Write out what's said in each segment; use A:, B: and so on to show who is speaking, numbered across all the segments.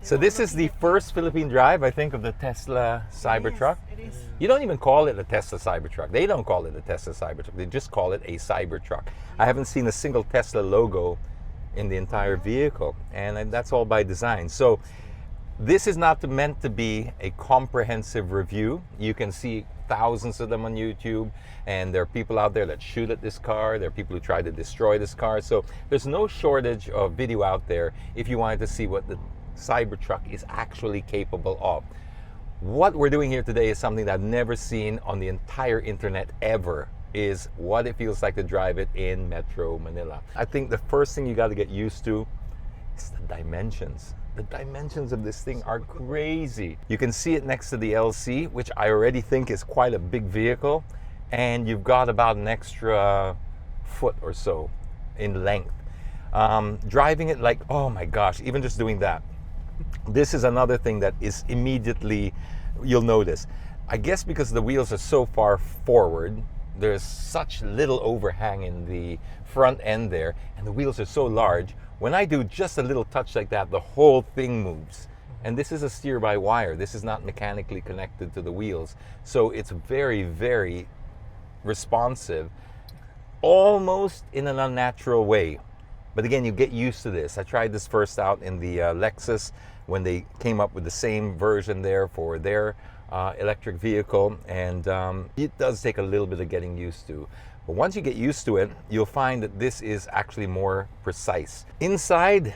A: So this is the first Philippine drive, I think, of the Tesla Cybertruck.
B: It is.
A: You don't even call it a Tesla Cybertruck. They don't call it a Tesla Cybertruck. They just call it a Cybertruck. I haven't seen a single Tesla logo in the entire vehicle, and that's all by design. So this is not meant to be a comprehensive review. You can see thousands of them on YouTube, and there are people out there that shoot at this car. There are people who try to destroy this car. So there's no shortage of video out there if you wanted to see what the Cybertruck is actually capable of. What we're doing here today is something that I've never seen on the entire internet ever, is what it feels like to drive it in Metro Manila. I think the first thing you got to get used to is the dimensions. The dimensions of this thing are crazy. You can see it next to the LC, which I already think is quite a big vehicle, and you've got about an extra foot or so in length. Driving it, like, oh my gosh, even just doing that. This is another thing that is immediately, you'll notice. I guess because the wheels are so far forward, there's such little overhang in the front end there, and the wheels are so large. When I do just a little touch like that, the whole thing moves. And this is a steer-by-wire. This is not mechanically connected to the wheels. So it's very, very responsive, almost in an unnatural way. But again, you get used to this. I tried this first out in the Lexus when they came up with the same version there for their electric vehicle, and it does take a little bit of getting used to. But once you get used to it, you'll find that this is actually more precise. Inside,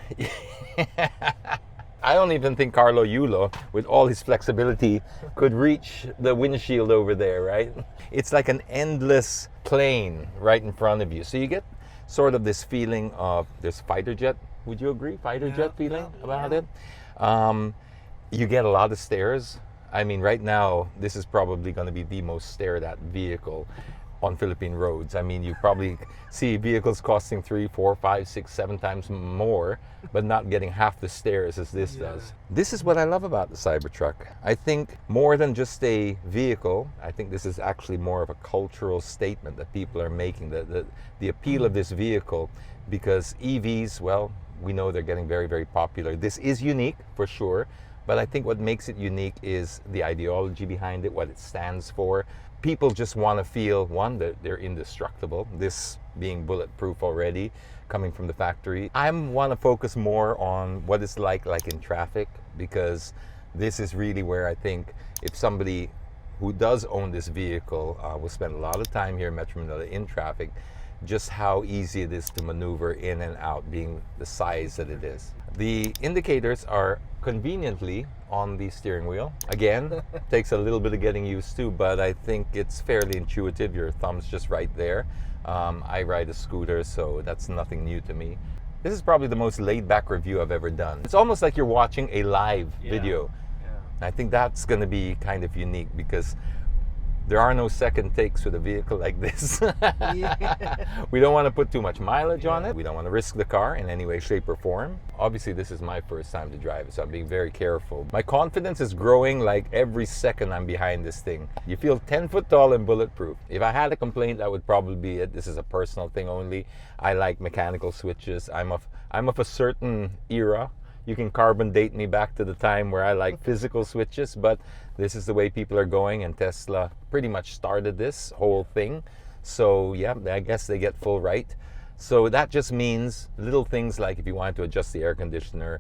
A: I don't even think Carlo Yulo, with all his flexibility, could reach the windshield over there, right? It's like an endless plane right in front of you. So you get sort of this feeling of, there's fighter jet, would you agree? Fighter jet feeling about it? You get a lot of stairs. I mean, right now, this is probably going to be the most stared at vehicle on Philippine roads. I mean, you probably see vehicles costing 3, 4, 5, 6, 7 times more, but not getting half the stairs as this does. This is what I love about the Cybertruck. I think more than just a vehicle, I think this is actually more of a cultural statement that people are making, the appeal of this vehicle, because EVs, well, we know they're getting very, very popular. This is unique for sure, but I think what makes it unique is the ideology behind it, what it stands for. People just want to feel, one, that they're indestructible, this being bulletproof already, coming from the factory. I want to focus more on what it's like in traffic, because this is really where I think if somebody who does own this vehicle will spend a lot of time here in Metro Manila in traffic, just how easy it is to maneuver in and out, being the size that it is. The indicators are conveniently on the steering wheel. Again, takes a little bit of getting used to, but I think it's fairly intuitive. Your thumb's just right there. I ride a scooter, so that's nothing new to me. This is probably the most laid-back review I've ever done. It's almost like you're watching a live video. I think that's going to be kind of unique, because there are no second takes with a vehicle like this. We don't want to put too much mileage on it. We don't want to risk the car in any way, shape, or form. Obviously, this is my first time to drive it, so I'm being very careful. My confidence is growing like every second I'm behind this thing. You feel 10 foot tall and bulletproof. If I had a complaint, that would probably be it. This is a personal thing only. I like mechanical switches. I'm of a certain era. You can carbon date me back to the time where I like physical switches, but this is the way people are going, and Tesla pretty much started this whole thing. So yeah, I guess they get full right. So that just means little things like if you wanted to adjust the air conditioner,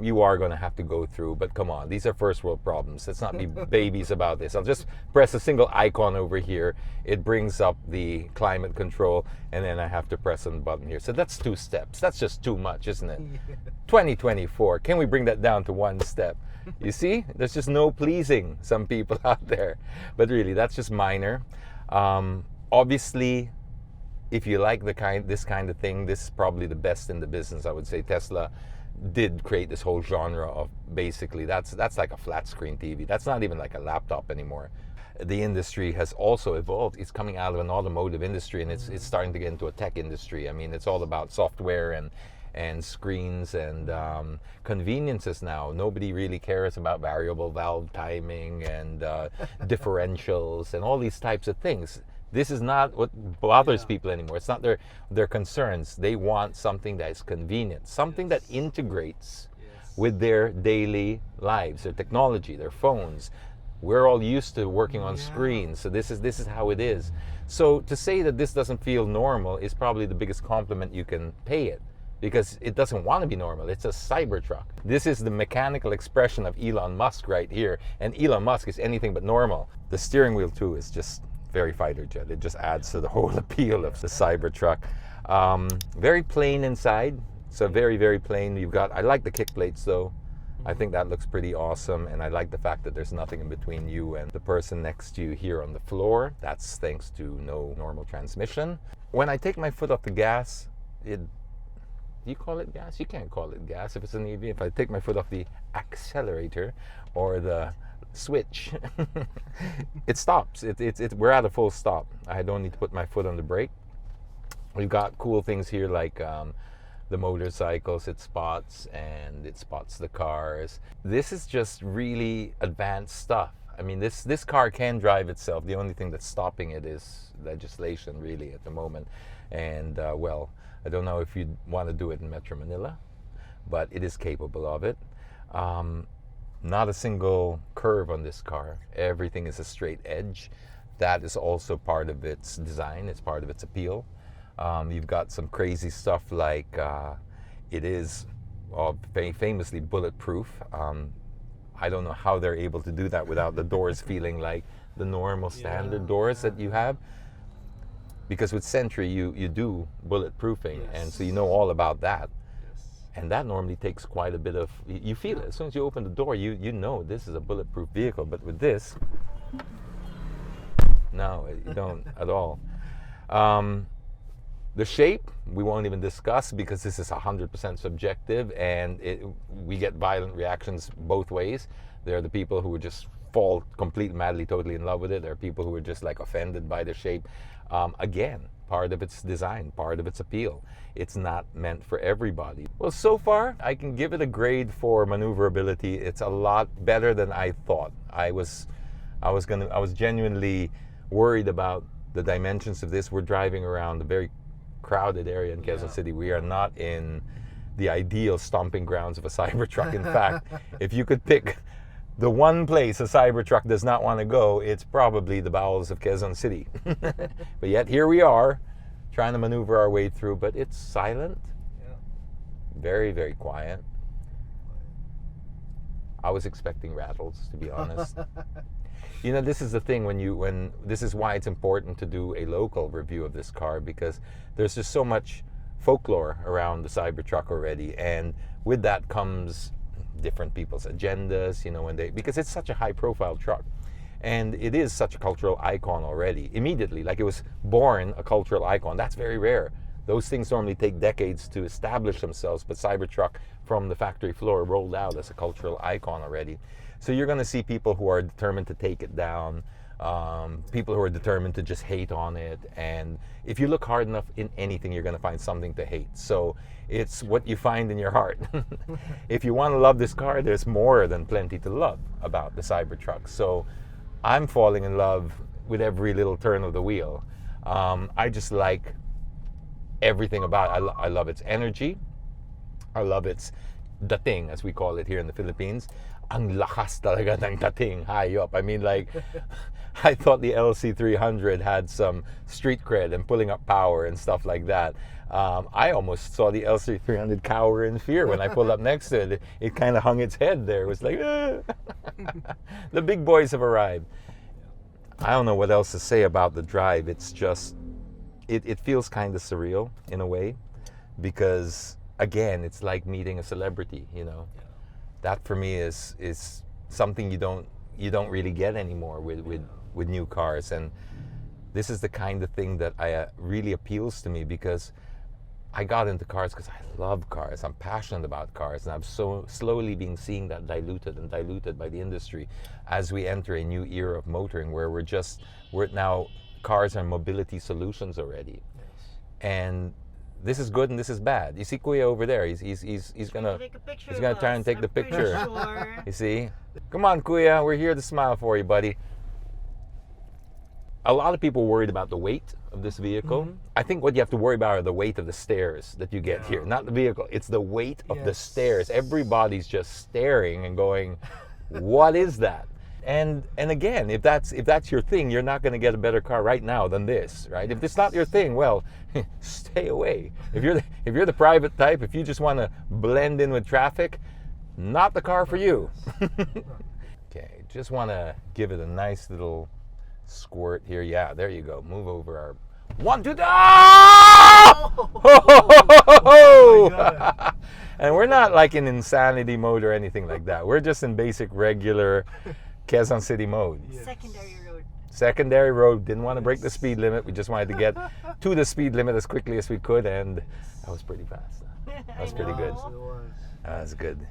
A: you are going to have to go through. But come on, these are first world problems. Let's not be babies about this. I'll just press a single icon over here. It brings up the climate control, and then I have to press on the button here. So that's 2 steps. That's just too much, isn't it? 2024. Can we bring that down to 1 step? You see, there's just no pleasing some people out there. But really, that's just minor. Obviously, if you like this kind of thing, this is probably the best in the business. I would say Tesla did create this whole genre of, basically, that's like a flat screen TV. That's not even like a laptop anymore. The industry has also evolved. It's coming out of an automotive industry, and it's starting to get into a tech industry. I mean, it's all about software and screens and conveniences now. Nobody really cares about variable valve timing and differentials and all these types of things. This is not what bothers people anymore. It's not their concerns. They want something that is convenient, something that integrates with their daily lives, their technology, their phones. We're all used to working on screens, so this is how it is. So to say that this doesn't feel normal is probably the biggest compliment you can pay it, because it doesn't want to be normal. It's a Cybertruck. This is the mechanical expression of Elon Musk right here, and Elon Musk is anything but normal. The steering wheel too is just very fighter jet. It just adds to the whole appeal of the Cybertruck. Very plain inside, so very, very plain. I like the kick plates though. I think that looks pretty awesome, and I like the fact that there's nothing in between you and the person next to you here on the floor. That's thanks to no normal transmission. When I take my foot off the gas, do you call it gas? You can't call it gas if it's an EV. If I take my foot off the accelerator or the switch, it stops. We're at a full stop. I don't need to put my foot on the brake. We've got cool things here like the motorcycles it spots, and it spots the cars. This is just really advanced stuff. I mean, this car can drive itself. The only thing that's stopping it is legislation really at the moment. And well, I don't know if you'd want to do it in Metro Manila, but it is capable of it. Not a single curve on this car. Everything is a straight edge. That is also part of its design. It's part of its appeal. You've got some crazy stuff like it is famously bulletproof. I don't know how they're able to do that without the doors feeling like the normal standard doors that you have. Because with Sentry, you do bulletproofing, and so you know all about that. And that normally takes quite a bit of, you feel it. As soon as you open the door, you know this is a bulletproof vehicle. But with this, no, you don't at all. The shape, we won't even discuss because this is 100% subjective, and we get violent reactions both ways. There are the people who would just fall completely, madly, totally in love with it. There are people who are just like offended by the shape. Again, part of its design, part of its appeal. It's not meant for everybody. Well, so far, I can give it a grade for maneuverability. It's a lot better than I thought. I was genuinely worried about the dimensions of this. We're driving around a very crowded area in Quezon City. We are not in the ideal stomping grounds of a Cybertruck. In fact, if you could pick the one place a Cybertruck does not want to go, it's probably the bowels of Quezon City. But yet here we are, trying to maneuver our way through, but it's silent. Very, very quiet. I was expecting rattles, to be honest. You know, this is the thing this is why it's important to do a local review of this car, because there's just so much folklore around the Cybertruck already, and with that comes different people's agendas, you know, because it's such a high profile truck, and it is such a cultural icon already. Immediately, like it was born a cultural icon. That's very rare. Those things normally take decades to establish themselves, but Cybertruck from the factory floor rolled out as a cultural icon already. So you're going to see people who are determined to take it down, people who are determined to just hate on it. And if you look hard enough in anything, you're going to find something to hate. So it's what you find in your heart. If you want to love this car, there's more than plenty to love about the Cybertruck. So I'm falling in love with every little turn of the wheel. I just like everything about it. I love its energy. I love its dating, as we call it here in the Philippines. Ang lakas talaga ng dating, hayop. I mean, like, I thought the LC300 had some street cred and pulling up power and stuff like that. I almost saw the LC300 cower in fear when I pulled up next to it. It kind of hung its head there. It was like, the big boys have arrived. I don't know what else to say about the drive. It's just, it feels kind of surreal in a way, because again, it's like meeting a celebrity, you know. That for me is something you don't really get anymore with new cars. And this is the kind of thing that really appeals to me, because I got into cars because I love cars. I'm passionate about cars, and I'm so slowly seeing that diluted by the industry as we enter a new era of motoring, where we're now cars are mobility solutions already. And this is good and this is bad. You see Kuya over there. He's gonna try and take the picture. Sure. You see? Come on, Kuya. We're here to smile for you, buddy. a lot of people worried about the weight of this vehicle. I think what you have to worry about are the weight of the stairs that you get here, not the vehicle. It's the weight of the stairs. Everybody's just staring and going, "What is that?" And again, if that's your thing, you're not going to get a better car right now than this, right? If it's not your thing, well, stay away. If you're the private type, if you just want to blend in with traffic, not the car for you. Okay, just want to give it a nice little squirt here. Yeah, there you go. Move over our 1, 2, oh! And we're not like in insanity mode or anything like that. We're just in basic regular Quezon City mode. Secondary road. Didn't want to break the speed limit. We just wanted to get to the speed limit as quickly as we could, and that was pretty fast. That was pretty good. That was good.